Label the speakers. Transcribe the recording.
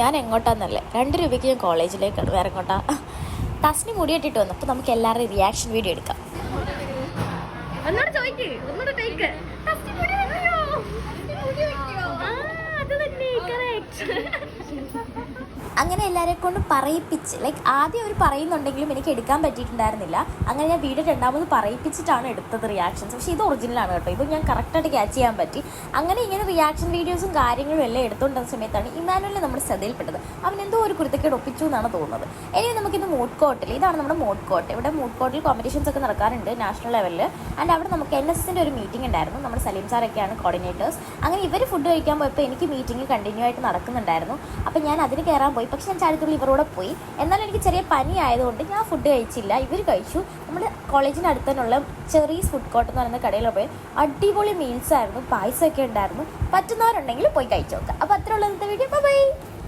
Speaker 1: ഞാൻ എങ്ങോട്ടാന്നല്ലേ 2 രൂപയ്ക്ക് ഞാൻ കോളേജിലേക്കാണ്. വേറെ എങ്ങോട്ടാ? തസ്നി മുടി കെട്ടിട്ട് വന്നു. അപ്പോൾ നമുക്ക് എല്ലാവരുടെയും റിയാക്ഷൻ വീഡിയോ എടുക്കാം. അങ്ങനെ എല്ലാവരെ കൊണ്ട് പറയിപ്പിച്ച് ആദ്യം അവർ പറയുന്നുണ്ടെങ്കിലും എനിക്ക് എടുക്കാൻ പറ്റിയിട്ടുണ്ടായിരുന്നില്ല. അങ്ങനെ ഞാൻ വീഡിയോ രണ്ടാമത് പറയിപ്പിച്ചിട്ടാണ് എടുത്തത് റിയാക്ഷൻസ്. പക്ഷേ ഇത് ഒറിജിനലാണ് കേട്ടോ. ഇത് ഞാൻ കറക്റ്റായിട്ട് ക്യാച്ച് ചെയ്യാൻ പറ്റി. അങ്ങനെ ഇങ്ങനെ റിയാക്ഷൻ വീഡിയോസും കാര്യങ്ങളും എല്ലാം എടുത്തുകൊണ്ടിരുന്ന സമയത്താണ് ഇമാനുവലിനെ നമ്മൾ ശ്രദ്ധയിൽപ്പെട്ടത്. അവൻ എന്തോ ഒരു കുരുത്തക്കേട് ഒപ്പിച്ചു എന്നാണ് തോന്നുന്നത്. ഇനി നമുക്കിന്ന് മൂഡ് കോർട്ടിൽ, ഇതാണ് നമ്മുടെ മൂഡ് കോർട്ട്. ഇവിടെ മൂഡ് കോർട്ടിൽ കോമ്പറ്റീഷൻസ് ഒക്കെ നടക്കാറുണ്ട് നാഷണൽ ലെവലിൽ. ആൻഡ് അവിടെ നമുക്ക് NSSൻ്റെ ഒരു മീറ്റിംഗ് ഉണ്ടായിരുന്നു. നമ്മുടെ സലീം സാറൊക്കെയാണ് കോർഡിനേറ്റേഴ്സ്. അങ്ങനെ ഇവർ ഫുഡ് കഴിക്കാൻ പോയപ്പോൾ എനിക്ക് മീറ്റിംഗ് കണ്ടിന്യൂ ആയിട്ട് നടക്കുന്നുണ്ടായിരുന്നു. അപ്പോൾ ഞാൻ അതിന് കയറാൻ പോയി. പക്ഷെ ഞാൻ ചാടിത്തുള്ളി ഇവരോടെ പോയി. എന്നാലും എനിക്ക് ചെറിയ പനി ആയതുകൊണ്ട് ഞാൻ ഫുഡ് കഴിച്ചില്ല. ഇവർ കഴിച്ചു. നമ്മുടെ കോളേജിൻ്റെ അടുത്ത് തന്നെയുള്ള ചെറീസ് ഫുഡ് കോർട്ട് എന്ന് പറയുന്ന കടയിൽ പോയി അടിപൊളി മീൽസ് ആയിരുന്നു. പായസമൊക്കെ ഉണ്ടായിരുന്നു. പറ്റുന്നവരുണ്ടെങ്കിൽ പോയി കഴിച്ചു നോക്കാം. അപ്പോൾ അത്രയുള്ള ഇന്നത്തെ വീഡിയോ. ബൈ.